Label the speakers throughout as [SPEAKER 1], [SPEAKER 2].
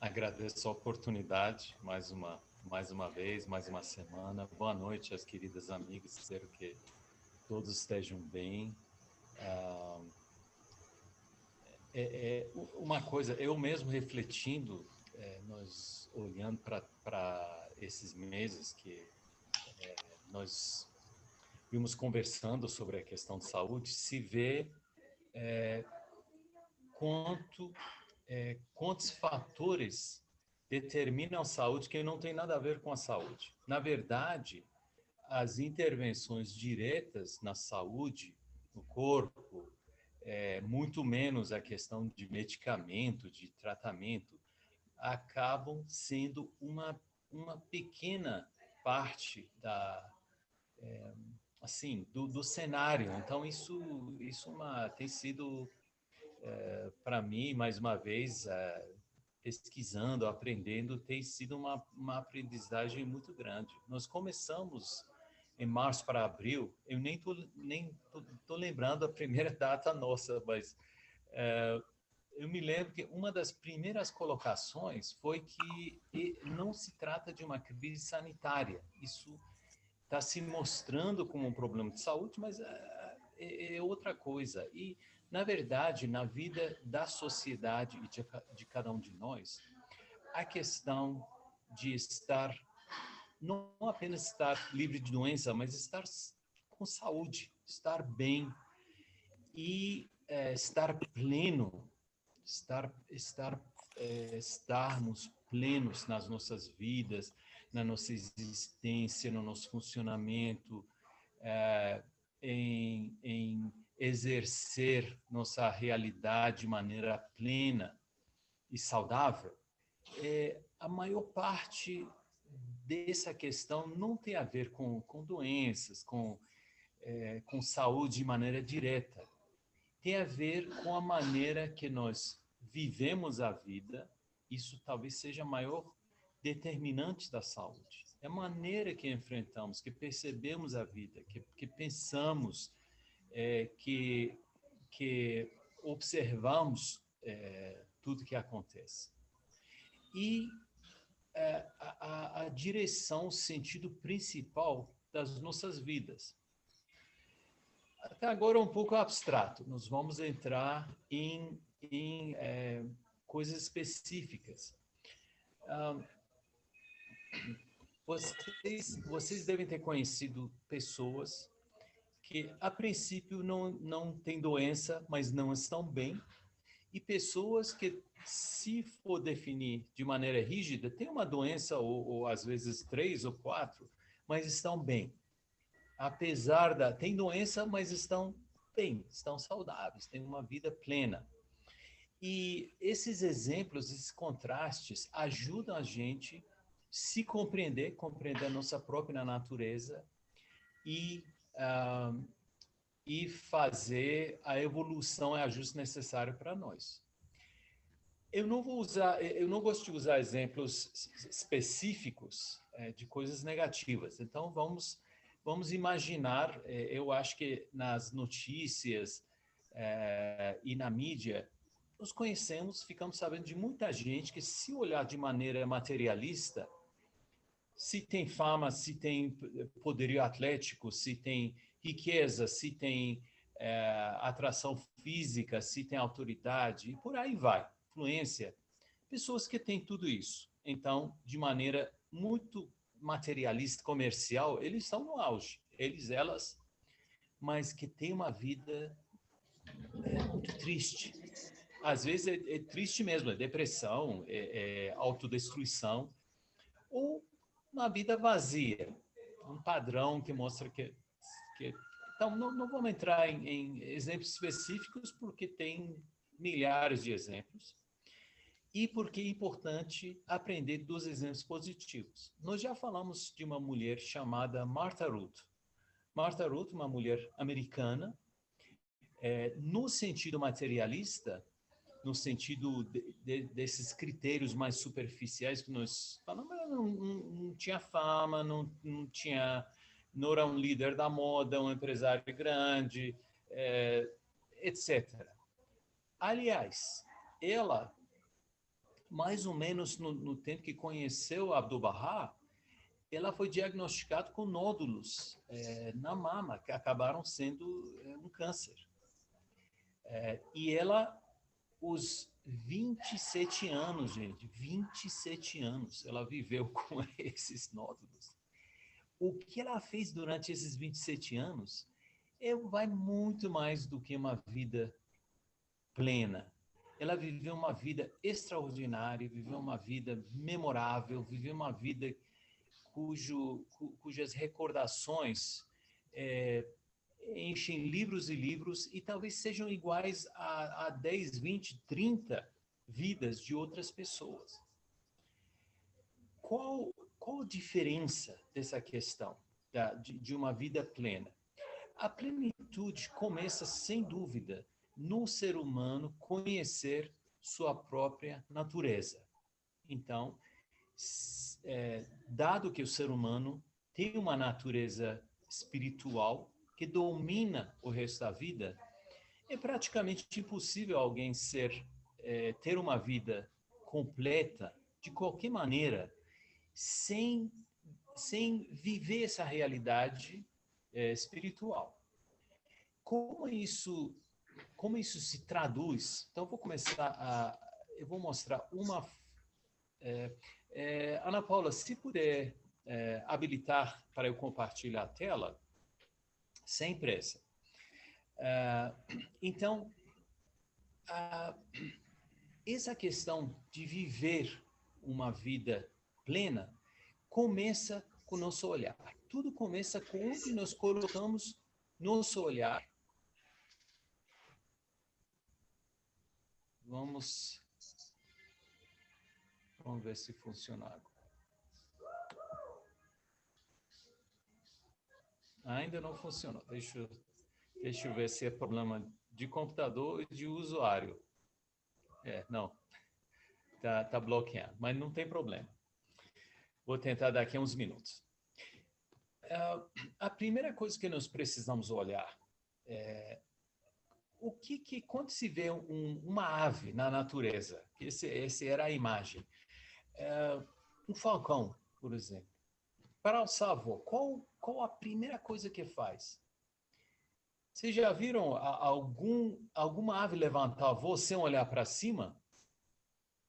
[SPEAKER 1] Agradeço a oportunidade, mais uma vez, mais uma semana. Boa noite, as queridas amigas. Espero que todos estejam bem. Ah, uma coisa, eu mesmo refletindo, nós olhando para esses meses que nós vimos conversando sobre a questão de saúde, se vê quanto quantos fatores determinam a saúde que não tem nada a ver com a saúde. Na verdade, as intervenções diretas na saúde, no corpo, muito menos a questão de medicamento, de tratamento, acabam sendo uma pequena parte do cenário. Então, tem sido, para mim, mais uma vez, pesquisando, aprendendo, tem sido uma aprendizagem muito grande. Nós começamos em março para abril, eu nem tô lembrando a primeira data nossa, mas eu me lembro que uma das primeiras colocações foi que não se trata de uma crise sanitária. Isso está se mostrando como um problema de saúde, mas é outra coisa. E, na verdade, na vida da sociedade e de cada um de nós, a questão de estar, não apenas estar livre de doença, mas estar com saúde, estar bem e estar pleno, estarmos plenos nas nossas vidas, na nossa existência, no nosso funcionamento, em exercer nossa realidade de maneira plena e saudável, a maior parte dessa questão não tem a ver com doenças, com saúde de maneira direta. Tem a ver com a maneira que nós vivemos a vida. Isso talvez seja a maior determinante da saúde. É a maneira que enfrentamos, que percebemos a vida, que pensamos, que observamos tudo que acontece. E a direção, o sentido principal das nossas vidas. Até agora é um pouco abstrato. Nós vamos entrar em coisas específicas. Vocês devem ter conhecido pessoas que, a princípio, não têm doença, mas não estão bem, e pessoas que, se for definir de maneira rígida, têm uma doença, ou às vezes 3 ou 4, mas estão bem. Têm doença, mas estão bem, estão saudáveis, têm uma vida plena. E esses exemplos, esses contrastes, ajudam a gente se compreender a nossa própria natureza e, e fazer a evolução e ajuste necessário para nós. Eu não gosto de usar exemplos específicos de coisas negativas. Então, vamos imaginar, eu acho que nas notícias e na mídia, nós conhecemos, ficamos sabendo de muita gente que, se olhar de maneira materialista, se tem fama, se tem poderio atlético, se tem riqueza, se tem atração física, se tem autoridade, e por aí vai, influência. Pessoas que têm tudo isso. Então, de maneira muito materialista, comercial, eles estão no auge, elas, mas que têm uma vida muito triste. Às vezes é triste mesmo, é depressão, autodestruição, ou uma vida vazia, um padrão que mostra que então, não vamos entrar em exemplos específicos, porque tem milhares de exemplos, e porque é importante aprender dos exemplos positivos. Nós já falamos de uma mulher chamada Martha Ruth. Martha Ruth, uma mulher americana, no sentido materialista, no sentido desses critérios mais superficiais que nós falamos, ela não tinha fama, não era um líder da moda, um empresário grande, etc. Aliás, ela mais ou menos no tempo que conheceu Abdu'l-Bahá, ela foi diagnosticada com nódulos na mama, que acabaram sendo um câncer. E ela, os 27 anos, gente, 27 anos, ela viveu com esses nódulos. O que ela fez durante esses 27 anos vai muito mais do que uma vida plena. Ela viveu uma vida extraordinária, viveu uma vida memorável, viveu uma vida cujas recordações enchem livros e livros e talvez sejam iguais a 10, 20, 30 vidas de outras pessoas. Qual a diferença dessa questão de uma vida plena? A plenitude começa, sem dúvida, no ser humano conhecer sua própria natureza. Então, dado que o ser humano tem uma natureza espiritual que domina o resto da vida, é praticamente impossível alguém ter uma vida completa de qualquer maneira sem viver essa realidade espiritual. Como isso se traduz? Então, eu vou mostrar uma... Ana Paula, se puder habilitar para eu compartilhar a tela, sem pressa. Então, essa questão de viver uma vida plena começa com o nosso olhar. Tudo começa com onde nós colocamos nosso olhar. Vamos ver se funciona agora. Ainda não funcionou. Deixa eu ver se é problema de computador ou de usuário. Não. Tá bloqueando, mas não tem problema. Vou tentar daqui a uns minutos. A primeira coisa que nós precisamos olhar quando se vê uma ave na natureza, essa era a imagem, um falcão, por exemplo, para alçar voo, qual a primeira coisa que faz? Vocês já viram alguma ave levantar voo sem olhar para cima?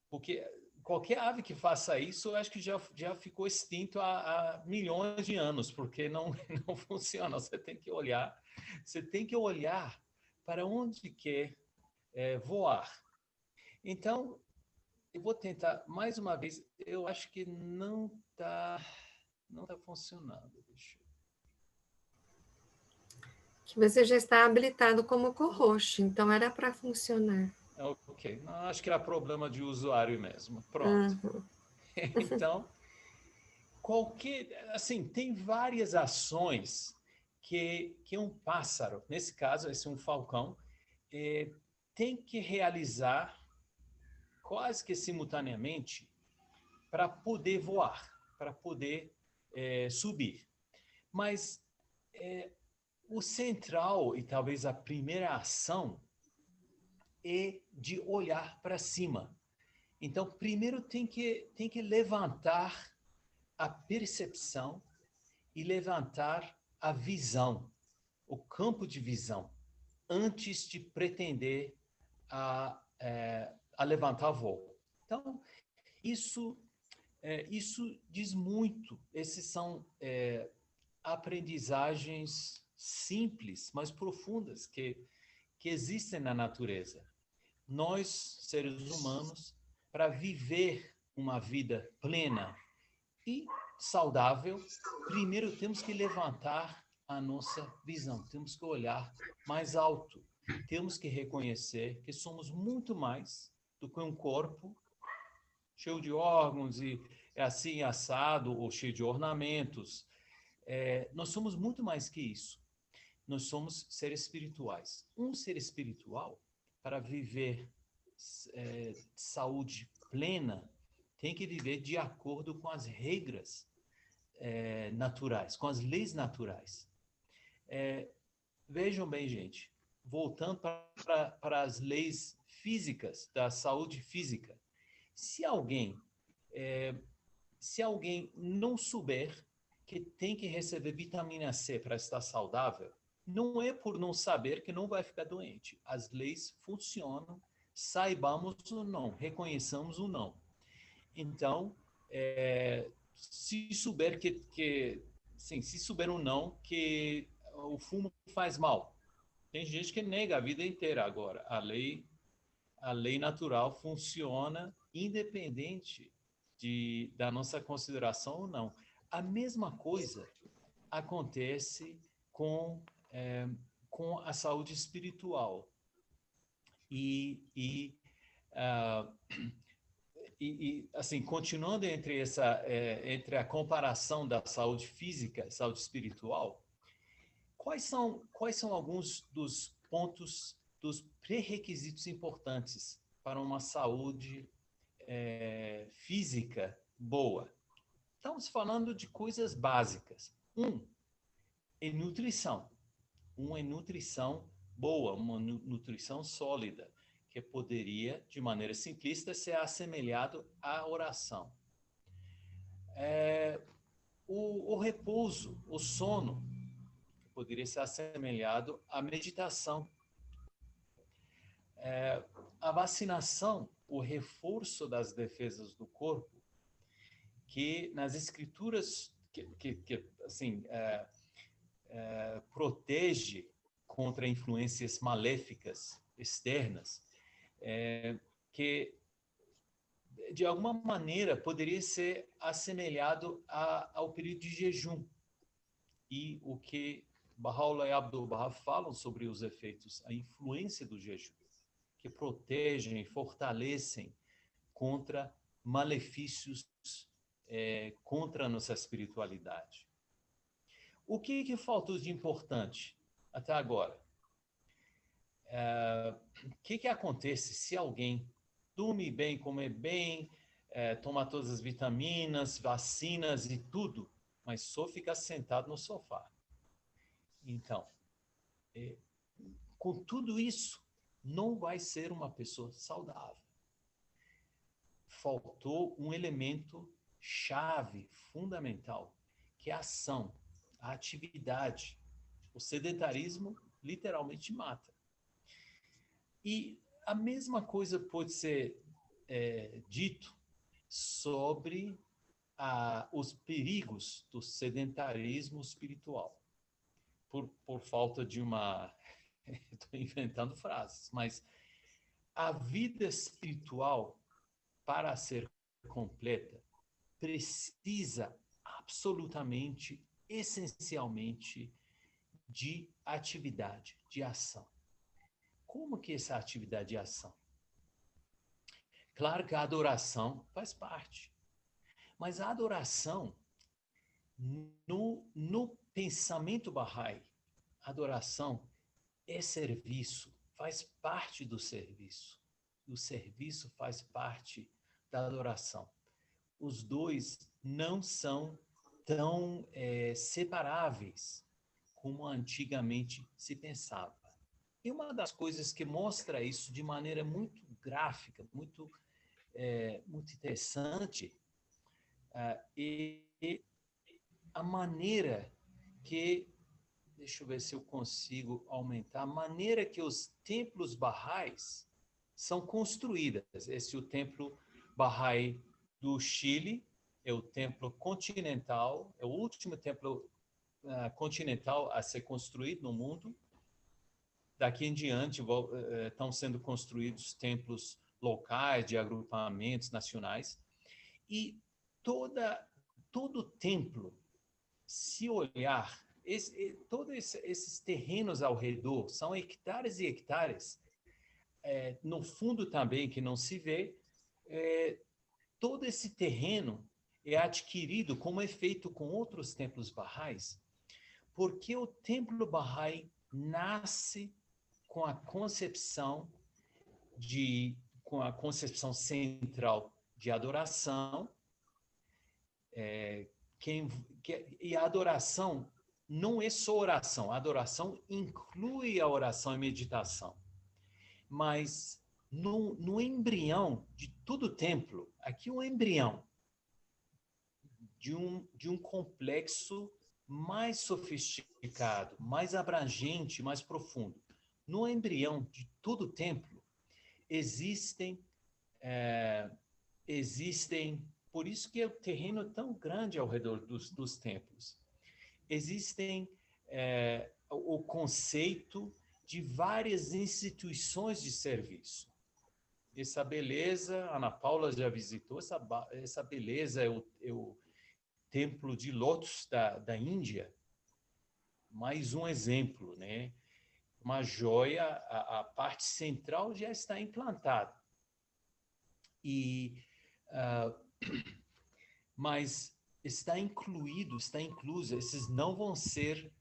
[SPEAKER 1] Porque qualquer ave que faça isso, eu acho que já ficou extinto há milhões de anos, porque não funciona. Você tem que olhar para onde quer voar. Então, eu vou tentar mais uma vez. Eu acho que não tá funcionando.
[SPEAKER 2] Que você já está habilitado como co-host, então era para funcionar.
[SPEAKER 1] Ok, não, acho que era problema de usuário mesmo. Pronto.
[SPEAKER 2] Uhum.
[SPEAKER 1] Então, tem várias ações que um pássaro, nesse caso, esse é um falcão, tem que realizar quase que simultaneamente para poder voar, para poder subir. Mas o central, e talvez a primeira ação, é de olhar para cima. Então, primeiro tem que levantar a percepção e levantar a visão, o campo de visão, antes de pretender a levantar voo. Então, isso diz muito. Esses são aprendizagens simples, mas profundas que existem na natureza. Nós, seres humanos, para viver uma vida plena e saudável, primeiro temos que levantar a nossa visão, temos que olhar mais alto, temos que reconhecer que somos muito mais do que um corpo cheio de órgãos e assim assado ou cheio de ornamentos. Nós somos muito mais que isso. Nós somos seres espirituais. Um ser espiritual, para viver saúde plena, tem que viver de acordo com as regras naturais, com as leis naturais. Vejam bem, gente, voltando para as leis físicas, da saúde física. Se alguém, se alguém não souber que tem que receber vitamina C para estar saudável, não é por não saber que não vai ficar doente. As leis funcionam, saibamos ou não, reconheçamos ou não. Então, se souber sim, se souber ou não que o fumo faz mal. Tem gente que nega a vida inteira agora. A lei natural funciona independente da nossa consideração ou não. A mesma coisa acontece com a saúde espiritual. Ah, assim, continuando entre a comparação da saúde física e saúde espiritual, quais são alguns dos pontos, dos pré-requisitos importantes para uma saúde física boa? Estamos falando de coisas básicas. É nutrição. É nutrição boa, uma nutrição sólida, que poderia, de maneira simplista, ser assemelhado à oração. O repouso, o sono, que poderia ser assemelhado à meditação. A vacinação, o reforço das defesas do corpo, que nas escrituras assim, protege contra influências maléficas externas, que de alguma maneira poderia ser assemelhado ao período de jejum. E o que Baha'u'llah e Abdu'l-Bahá falam sobre os efeitos, a influência do jejum, que protegem e fortalecem contra malefícios contra a nossa espiritualidade. O que faltou de importante até agora? O que acontece se alguém dorme bem, comer bem, tomar todas as vitaminas, vacinas e tudo, mas só ficar sentado no sofá? Então, com tudo isso, não vai ser uma pessoa saudável. Faltou um elemento chave, fundamental, que é a ação, a atividade. O sedentarismo literalmente mata. E a mesma coisa pode ser dito sobre os perigos do sedentarismo espiritual. Por falta de uma... Estou inventando frases, mas a vida espiritual, para ser completa, precisa absolutamente, essencialmente, de atividade, de ação. Como que é essa atividade de ação? Claro que a adoração faz parte, mas a adoração, no pensamento Bahá'í, adoração é serviço, faz parte do serviço. E o serviço faz parte da adoração. Os dois não são tão separáveis como antigamente se pensava. E uma das coisas que mostra isso de maneira muito gráfica, muito interessante, é a maneira que, deixa eu ver se eu consigo aumentar, a maneira que os templos Bahá'ís são construídos. Esse é o templo Bahá'í do Chile, é o templo continental, é o último templo continental a ser construído no mundo. Daqui em diante estão sendo construídos templos locais, de agrupamentos nacionais. E todo templo, se olhar, todos esses terrenos ao redor, são hectares e hectares, no fundo também, que não se vê, todo esse terreno é adquirido, como é feito com outros templos Bahá'ís, porque o templo Bahá'í nasce com a concepção central de adoração, e a adoração não é só oração, a adoração inclui a oração e meditação. Mas no embrião de todo templo, aqui um embrião de um complexo mais sofisticado, mais abrangente, mais profundo. No embrião de todo templo existem, por isso que é o terreno tão grande ao redor dos templos. Existem o conceito de várias instituições de serviço. Essa beleza, Ana Paula já visitou, essa beleza é o Templo de Lótus da Índia. Mais um exemplo, né? Uma joia, a parte central já está implantada. Mas está incluso, esses não vão ser,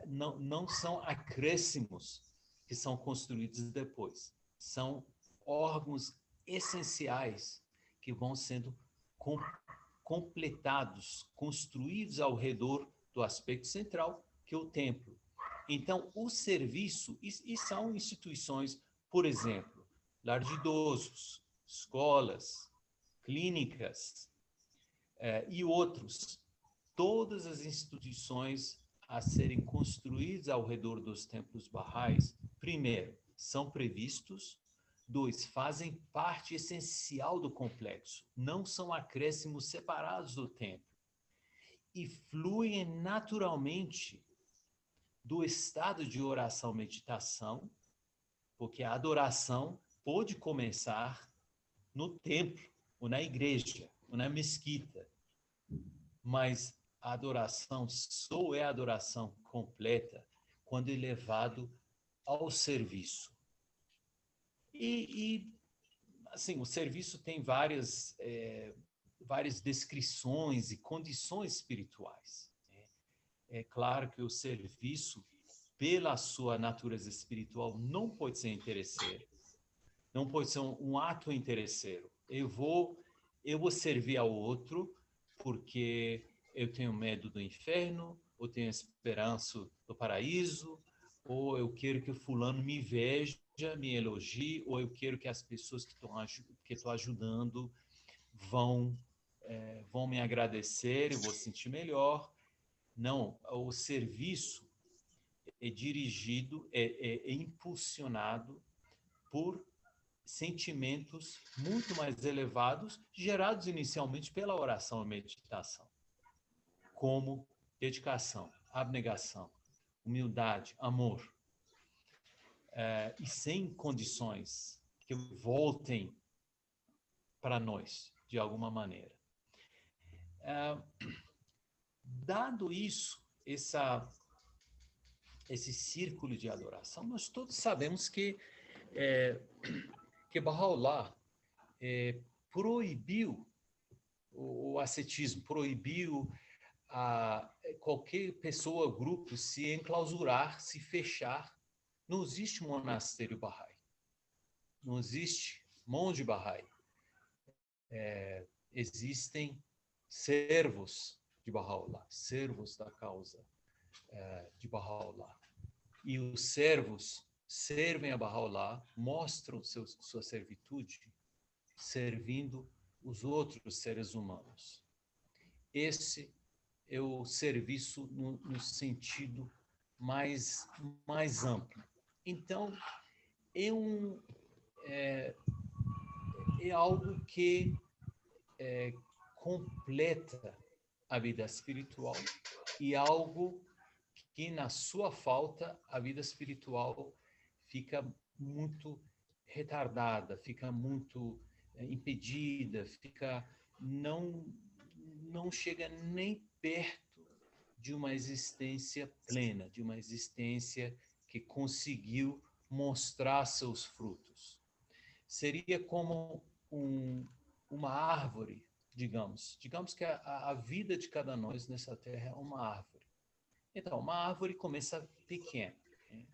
[SPEAKER 1] não são acréscimos que são construídos depois. São órgãos essenciais que vão sendo completados, construídos ao redor do aspecto central, que é o templo. Então, o serviço, e são instituições, por exemplo, lar de idosos, escolas, clínicas e outros, todas as instituições a serem construídas ao redor dos templos barrais, primeiro, são previstos. 2, fazem parte essencial do complexo, não são acréscimos separados do templo e fluem naturalmente do estado de oração-meditação, porque a adoração pode começar no templo, ou na igreja, ou na mesquita, mas a adoração só é adoração completa quando é levado ao serviço. E assim, o serviço tem várias descrições e condições espirituais. É claro que o serviço, pela sua natureza espiritual, não pode ser interesseiro, não pode ser um ato interesseiro. Eu vou servir ao outro porque eu tenho medo do inferno, ou tenho esperança do paraíso, ou eu quero que o fulano me veja, me elogie, ou eu quero que as pessoas que estou ajudando vão me agradecer, eu vou sentir melhor. Não, o serviço é dirigido, é impulsionado por sentimentos muito mais elevados, gerados inicialmente pela oração e meditação, como dedicação, abnegação, humildade, amor. E sem condições que voltem para nós, de alguma maneira. Dado isso, esse círculo de adoração, nós todos sabemos que Bahá'u'lláh proibiu o ascetismo, proibiu qualquer pessoa, grupo, se enclausurar, se fechar. Não existe monastério Bahá'í, não existe monge Bahá'í. Existem servos de Bahá'u'lláh, servos da causa de Bahá'u'lláh. E os servos servem a Bahá'u'lláh, mostram sua servitude, servindo os outros seres humanos. Esse é o serviço no sentido mais amplo. Então, é algo que completa a vida espiritual e algo que, na sua falta, a vida espiritual fica muito retardada, fica muito impedida, não chega nem perto de uma existência plena, de uma existência que conseguiu mostrar seus frutos. Seria como uma árvore, digamos que a vida de cada nós nessa terra é uma árvore. Então, uma árvore começa pequena, né?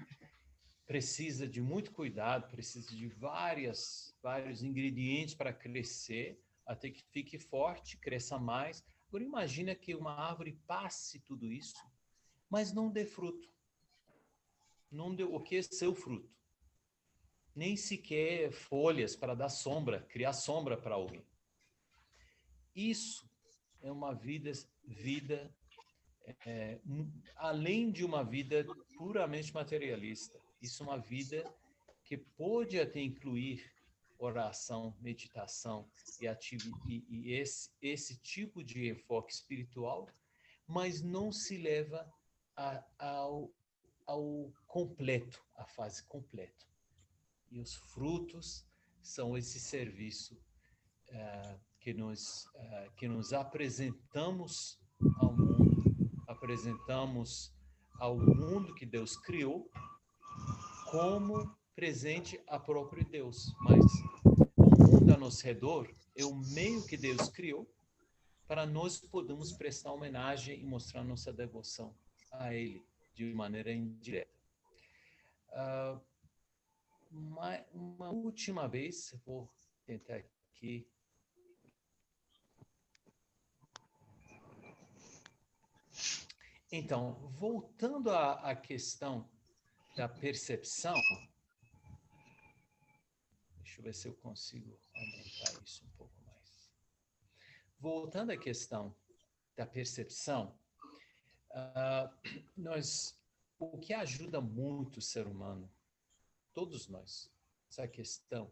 [SPEAKER 1] Precisa de muito cuidado, precisa de vários ingredientes para crescer, até que fique forte, cresça mais. Agora, imagina que uma árvore passe tudo isso, mas não dê fruto. Não dê o que é seu fruto. nem sequer folhas para dar sombra, criar sombra para alguém. Isso é uma vida além de uma vida puramente materialista. Isso é uma vida que pode até incluir oração, meditação e esse tipo de enfoque espiritual, mas não se leva ao completo, à fase completa. E os frutos são esse serviço que nos apresentamos ao mundo que Deus criou como presente a próprio Deus. Mas o mundo ao nosso redor é o meio que Deus criou para nós podermos prestar homenagem e mostrar nossa devoção a Ele de maneira indireta. Uma última vez, vou tentar aqui. Então, voltando à questão da percepção, deixa eu ver se eu consigo aumentar isso um pouco mais. Voltando à questão da percepção, o que ajuda muito o ser humano, todos nós, essa questão,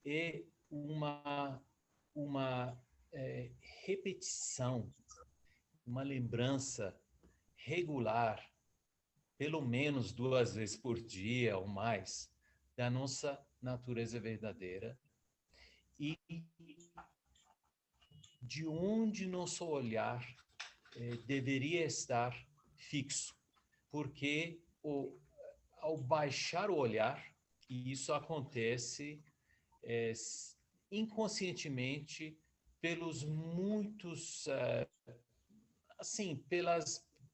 [SPEAKER 1] é uma repetição, uma lembrança regular, pelo menos 2 vezes por dia ou mais, da nossa natureza verdadeira e de onde nosso olhar deveria estar fixo. Porque ao baixar o olhar, e isso acontece inconscientemente pelos muitos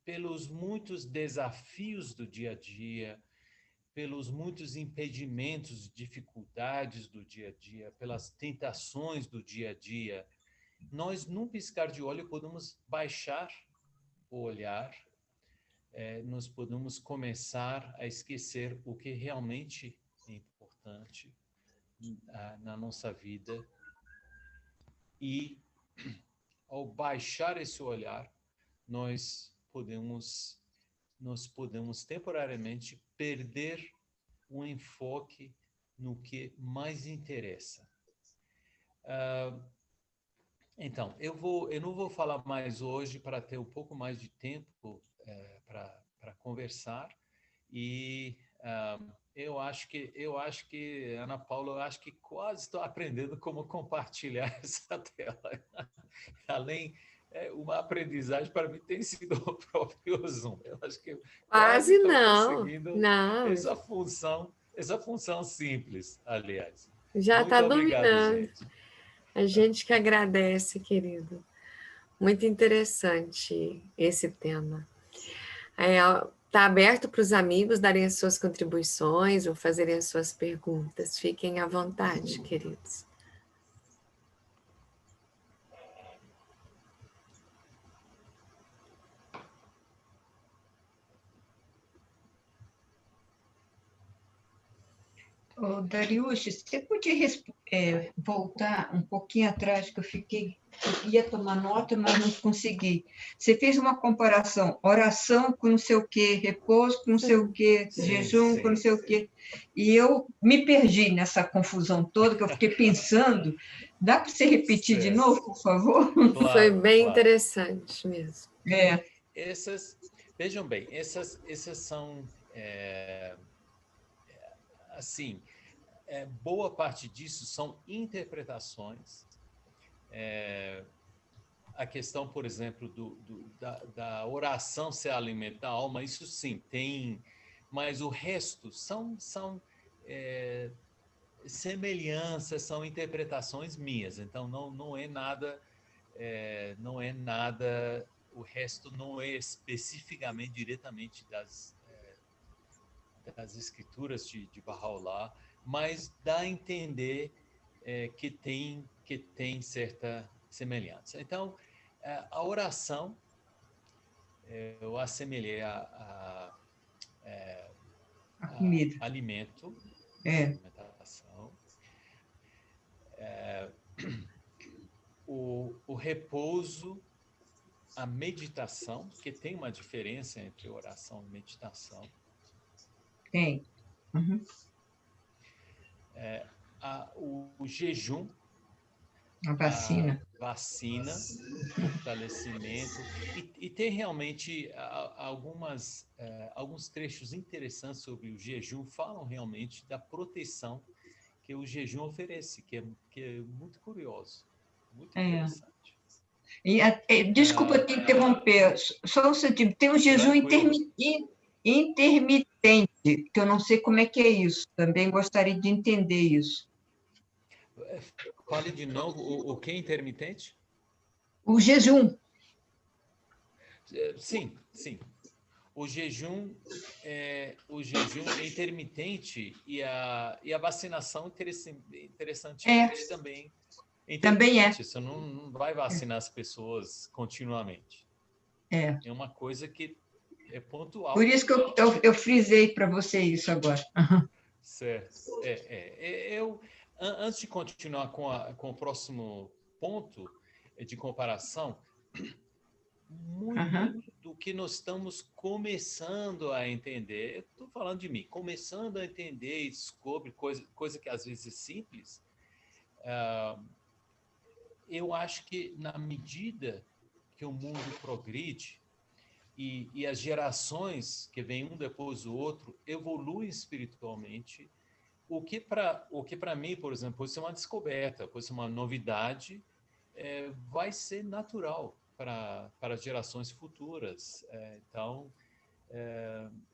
[SPEAKER 1] pelos muitos desafios do dia a dia, pelos muitos impedimentos, dificuldades do dia a dia, pelas tentações do dia a dia, nós, num piscar de olho, podemos baixar o olhar, nós podemos começar a esquecer o que realmente é importante na nossa vida e, ao baixar esse olhar, nós podemos temporariamente perder o enfoque no que mais interessa. Então, eu não vou falar mais hoje para ter um pouco mais de tempo para conversar e eu acho que Ana Paula, eu acho que quase estou aprendendo como compartilhar essa tela. Além uma aprendizagem para mim tem sido o próprio Zoom. Eu acho que quase estou conseguindo
[SPEAKER 2] não.
[SPEAKER 1] essa função simples, aliás.
[SPEAKER 2] Já está dominando.
[SPEAKER 1] Gente.
[SPEAKER 2] A gente que agradece, querido. Muito interessante esse tema. Está aberto para os amigos darem as suas contribuições ou fazerem as suas perguntas. Fiquem à vontade, queridos.
[SPEAKER 3] Dariush, você podia voltar um pouquinho atrás, que eu ia tomar nota, mas não consegui. Você fez uma comparação, oração com não sei o quê, repouso com não sei o quê, jejum com não sei o quê. E eu me perdi nessa confusão toda, que eu fiquei pensando. Dá para você repetir de novo, por favor?
[SPEAKER 2] Claro, foi bem interessante mesmo.
[SPEAKER 1] Vejam bem, essas são... assim, boa parte disso são interpretações. A questão, por exemplo, da oração ser alimento da alma, isso sim, tem, mas o resto são semelhanças, são interpretações minhas, então não é nada, o resto não é especificamente, diretamente das escrituras de Bahá'u'lláh, mas dá a entender que tem certa semelhança. Então, a oração, eu assemelhei a
[SPEAKER 3] comida.
[SPEAKER 1] Alimento,
[SPEAKER 3] alimentação.
[SPEAKER 1] oração. O repouso, a meditação, porque tem uma diferença entre oração e meditação.
[SPEAKER 3] Tem. Uhum.
[SPEAKER 1] O jejum,
[SPEAKER 3] A vacina.
[SPEAKER 1] a vacina, fortalecimento, e tem realmente alguns trechos interessantes sobre o jejum, falam realmente da proteção que o jejum oferece, que é muito curioso, muito interessante.
[SPEAKER 3] Desculpa te interromper, só um centímetro. Tem um jejum intermitente, que eu não sei como é que é isso. Também gostaria de entender isso.
[SPEAKER 1] Fale de novo, o que é intermitente?
[SPEAKER 3] O jejum.
[SPEAKER 1] Sim. O jejum é intermitente e a vacinação interessantemente também é intermitente. Você não vai vacinar as pessoas continuamente. É uma coisa que é pontual.
[SPEAKER 3] Por isso que eu frisei para você isso agora.
[SPEAKER 1] Certo. Antes de continuar com o próximo ponto de comparação, muito do que nós estamos começando a entender, eu estou falando de mim, começando a entender e descobre coisa que às vezes é simples, eu acho que na medida que o mundo progride e as gerações que vêm um depois do outro evoluem espiritualmente, o que para mim, por exemplo, pode ser uma descoberta, pode ser uma novidade, vai ser natural para as gerações futuras. Então,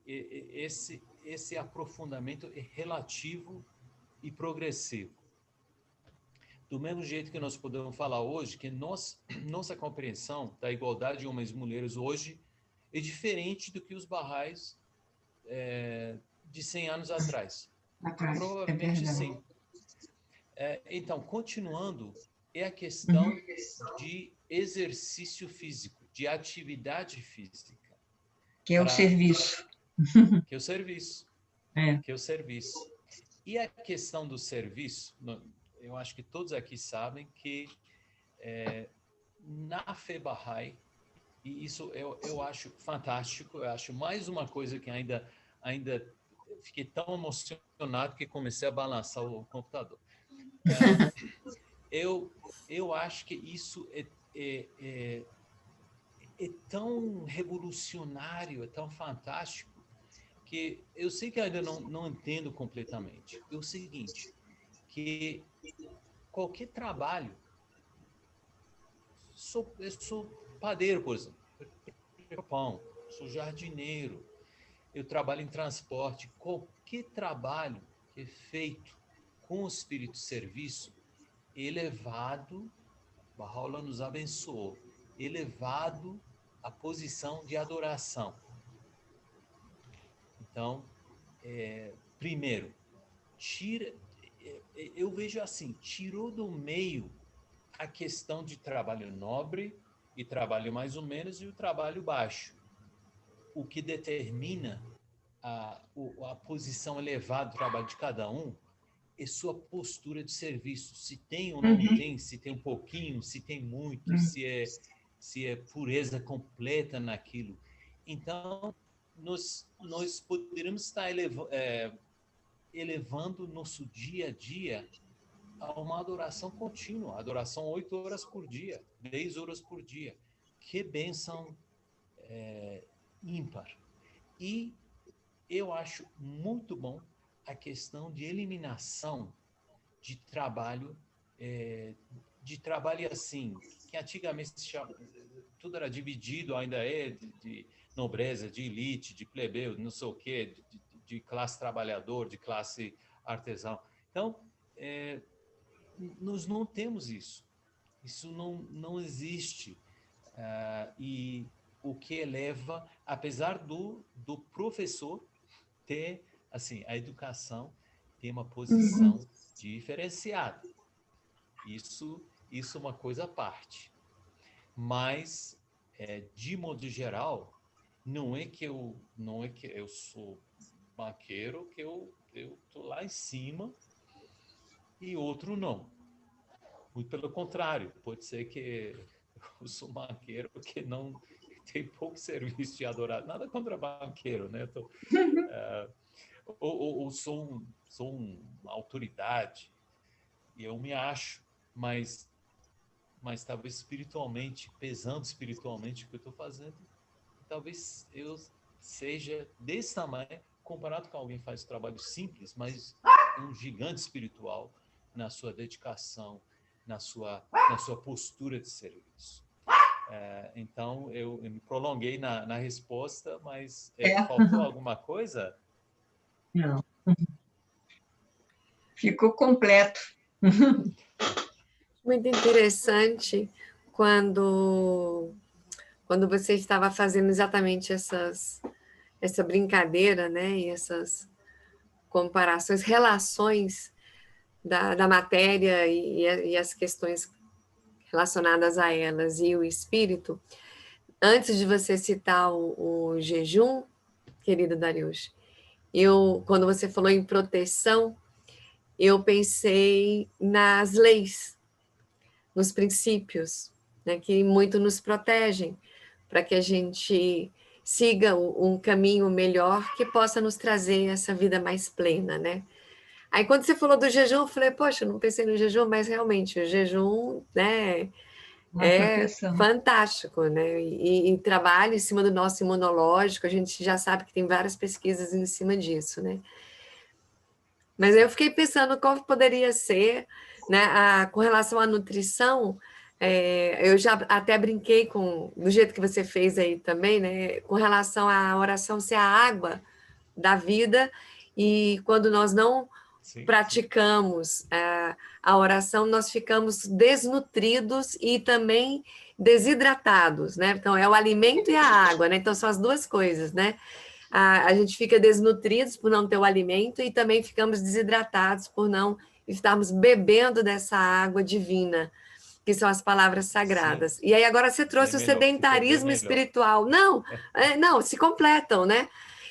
[SPEAKER 1] esse aprofundamento é relativo e progressivo. Do mesmo jeito que nós podemos falar hoje que nossa compreensão da igualdade de homens e mulheres hoje é diferente do que os Baha'is de 100 anos atrás. Provavelmente sim. Então, continuando, é a questão de exercício físico, de atividade física.
[SPEAKER 3] Que é o serviço.
[SPEAKER 1] Que é o serviço. Que é o serviço. E a questão do serviço, eu acho que todos aqui sabem que na fé Bahá'í, e isso eu acho fantástico, eu acho mais uma coisa que ainda fiquei tão emocionado que comecei a balançar o computador. Eu acho que isso é tão revolucionário, é tão fantástico, que eu sei que ainda não entendo completamente. É o seguinte, que qualquer trabalho, eu sou padeiro, por exemplo, eu pão, sou jardineiro, eu trabalho em transporte, qualquer trabalho que é feito com o espírito de serviço, elevado, Baha'u'lláh nos abençoou, elevado à posição de adoração. Então, primeiro, eu vejo assim, tirou do meio a questão de trabalho nobre e trabalho mais ou menos e o trabalho baixo. O que determina a posição elevada do trabalho de cada um é sua postura de serviço. Se tem ou não tem, se tem um pouquinho, se tem muito, se é pureza completa naquilo. Então, nós poderíamos estar elevando nosso dia a dia a uma adoração contínua, adoração 8 horas por dia, 10 horas por dia. Que bênção ímpar. E eu acho muito bom a questão de eliminação de trabalho assim, que antigamente se chama, tudo era dividido, ainda de nobreza, de elite, de plebeu, não sei o quê, de classe trabalhador, de classe artesão. Então, nós não temos isso. Isso não existe. E o que eleva, apesar do professor ter, assim, a educação tem uma posição diferenciada. Isso é uma coisa à parte. Mas, de modo geral, não é que eu sou banqueiro, que eu estou lá em cima e outro não. Muito pelo contrário, pode ser que eu sou banqueiro que não tem pouco serviço de adorar. Nada contra banqueiro, né? Ou sou uma autoridade e eu me acho, mas talvez espiritualmente, pesando espiritualmente o que eu estou fazendo, talvez eu seja desse tamanho, comparado com alguém que faz trabalho simples, mas um gigante espiritual na sua dedicação, na sua postura de serviço. Então, eu me prolonguei na resposta, mas faltou alguma coisa?
[SPEAKER 3] Não. Ficou completo.
[SPEAKER 2] Muito interessante quando você estava fazendo exatamente essa brincadeira, né? E essas comparações, relações da matéria e as questões relacionadas a elas e o espírito. Antes de você citar o jejum, querido Darius, quando você falou em proteção, eu pensei nas leis, nos princípios, né, que muito nos protegem, para que a gente siga um caminho melhor que possa nos trazer essa vida mais plena, né? Aí, quando você falou do jejum, eu falei, poxa, eu não pensei no jejum, mas realmente, o jejum, né,
[SPEAKER 3] Uma
[SPEAKER 2] é
[SPEAKER 3] proteção.
[SPEAKER 2] fantástico, né? E trabalha em cima do nosso imunológico, a gente já sabe que tem várias pesquisas em cima disso, né? Mas eu fiquei pensando qual poderia ser, né, com relação à nutrição, eu já até brinquei do jeito que você fez aí também, né, com relação à oração ser a água da vida, e quando nós não praticamos a oração, nós ficamos desnutridos e também desidratados, né? Então, é o alimento e a água, né? Então, são as duas coisas, né? A gente fica desnutridos por não ter o alimento e também ficamos desidratados por não estarmos bebendo dessa água divina, que são as palavras sagradas. Sim. E aí agora você trouxe o sedentarismo espiritual. Não, se completam, né?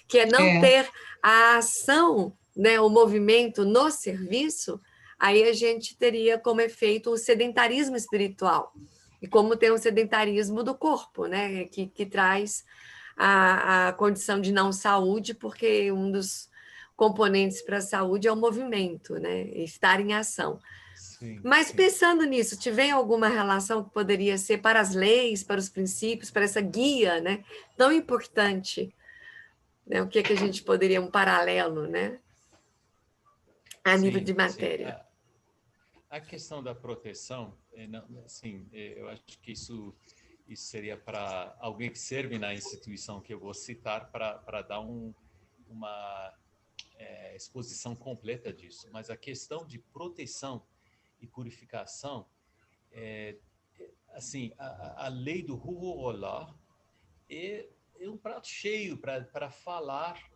[SPEAKER 2] Que é não ter a ação, né, o movimento no serviço, aí a gente teria como efeito o sedentarismo espiritual. E como tem o sedentarismo do corpo, né, que traz a condição de não saúde, porque um dos componentes para a saúde é o movimento, né, estar em ação. Sim, mas sim. Pensando nisso, tiver alguma relação que poderia ser para as leis, para os princípios, para essa guia, né, tão importante, né, o que a gente poderia, um paralelo, né, a nível de matéria?
[SPEAKER 1] A questão da proteção, assim, eu acho que isso seria para alguém que serve na instituição que eu vou citar para dar uma exposição completa disso. Mas a questão de proteção e purificação, assim, a lei do Ruhollah é um prato cheio para falar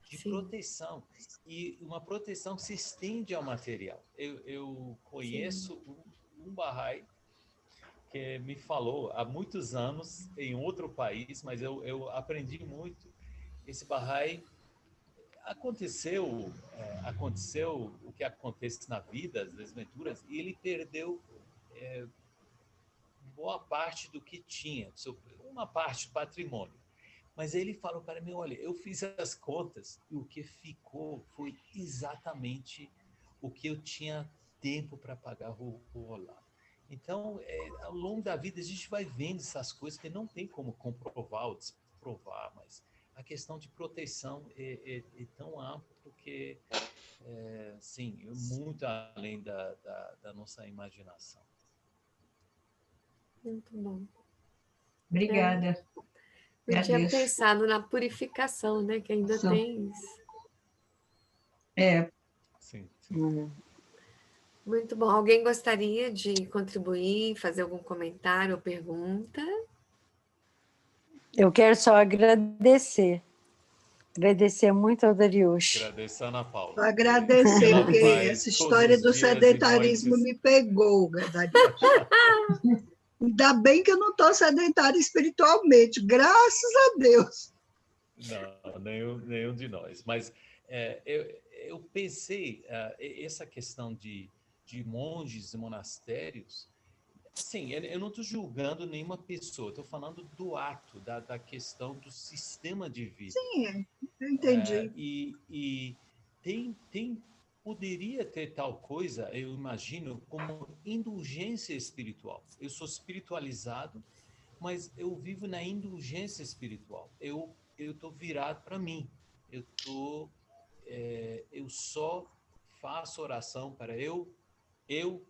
[SPEAKER 1] de Sim. proteção, e uma proteção que se estende ao material. Eu conheço um Bahá'í que me falou há muitos anos em outro país, mas eu aprendi muito. Esse Bahá'í aconteceu o que acontece na vida, as desventuras, e ele perdeu boa parte do que tinha, uma parte do patrimônio. Mas ele falou para mim, olha, eu fiz as contas e o que ficou foi exatamente o que eu tinha tempo para pagar o Ruhollah. Então, ao longo da vida, a gente vai vendo essas coisas que não tem como comprovar ou desprovar, mas a questão de proteção é tão ampla porque, sim, muito além da nossa imaginação.
[SPEAKER 2] Muito bom.
[SPEAKER 3] Obrigada.
[SPEAKER 2] Eu tinha pensado na purificação, né? Que ainda tem isso.
[SPEAKER 1] Sim.
[SPEAKER 2] Muito bom. Alguém gostaria de contribuir, fazer algum comentário ou pergunta?
[SPEAKER 4] Eu quero só agradecer. Agradecer muito ao Darius.
[SPEAKER 1] Agradecer a Ana Paula.
[SPEAKER 5] Agradecer, porque essa história do sedentarismo me pegou, Darius. Ainda bem que eu não estou sedentária espiritualmente, graças a Deus.
[SPEAKER 1] Não, nenhum de nós. Mas eu pensei, essa questão de de monges e monastérios, sim, eu não estou julgando nenhuma pessoa, estou falando do ato, da questão do sistema de vida.
[SPEAKER 5] Sim, eu entendi.
[SPEAKER 1] E poderia ter tal coisa, eu imagino, como indulgência espiritual. Eu sou espiritualizado, mas eu vivo na indulgência espiritual. Eu estou virado para mim. Eu só faço oração para eu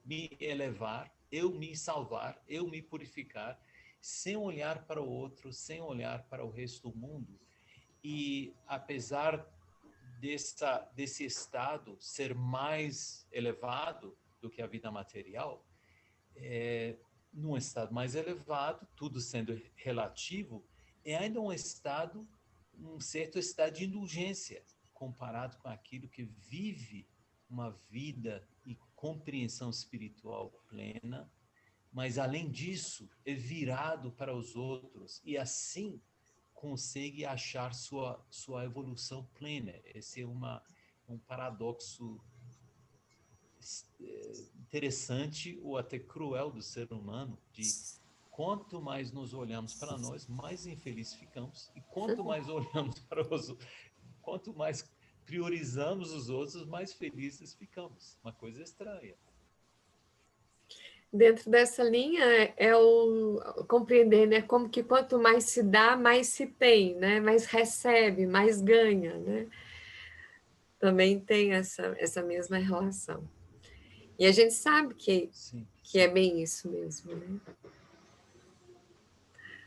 [SPEAKER 1] me elevar, eu me salvar, eu me purificar, sem olhar para o outro, sem olhar para o resto do mundo. E apesar desse estado ser mais elevado do que a vida material, num estado mais elevado, tudo sendo relativo, é ainda um certo estado de indulgência, comparado com aquilo que vive uma vida e compreensão espiritual plena, mas além disso, é virado para os outros e assim consegue achar sua evolução plena. Esse é um paradoxo interessante ou até cruel do ser humano, de quanto mais nos olhamos para nós, mais infelizes ficamos, e quanto mais olhamos para os outros, quanto mais priorizamos os outros, mais felizes ficamos. Uma coisa estranha.
[SPEAKER 2] Dentro dessa linha é o compreender, né, como que quanto mais se dá, mais se tem, né, mais recebe, mais ganha, né? Também tem essa mesma relação. E a gente sabe que é bem isso mesmo, né?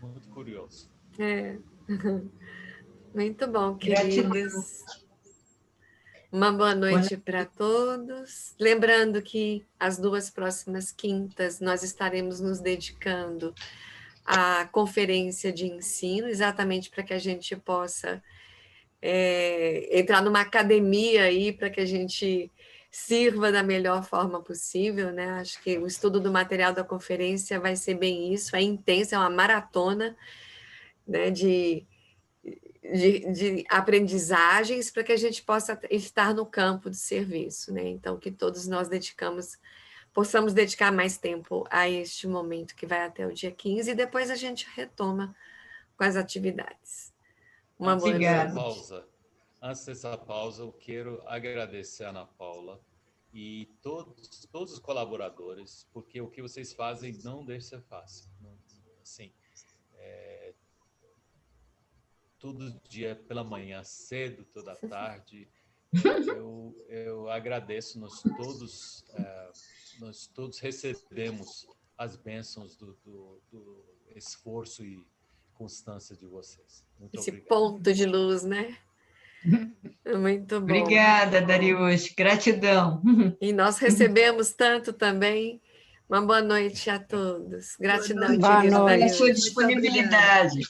[SPEAKER 1] Muito curioso.
[SPEAKER 2] Muito bom, queridos. Uma boa noite para todos. Lembrando que as 2 próximas quintas nós estaremos nos dedicando à conferência de ensino, exatamente para que a gente possa entrar numa academia aí, para que a gente sirva da melhor forma possível, né? Acho que o estudo do material da conferência vai ser bem isso, é intenso, é uma maratona, né, de aprendizagens para que a gente possa estar no campo de serviço, né? Então, que todos nós possamos dedicar mais tempo a este momento que vai até o dia 15 e depois a gente retoma com as atividades. Uma boa noite.
[SPEAKER 1] Antes dessa pausa, eu quero agradecer a Ana Paula e todos os colaboradores, porque o que vocês fazem não deixa ser fácil. Assim, todo dia pela manhã, cedo, toda tarde. Eu agradeço, nós todos recebemos as bênçãos do esforço e constância de vocês. Muito obrigado.
[SPEAKER 2] Esse ponto de luz, né? Muito bom.
[SPEAKER 3] Obrigada, Dariush. Gratidão.
[SPEAKER 2] E nós recebemos tanto também. Uma boa noite a todos. Gratidão,
[SPEAKER 4] boa
[SPEAKER 2] querido
[SPEAKER 4] noite.
[SPEAKER 3] Pela sua disponibilidade.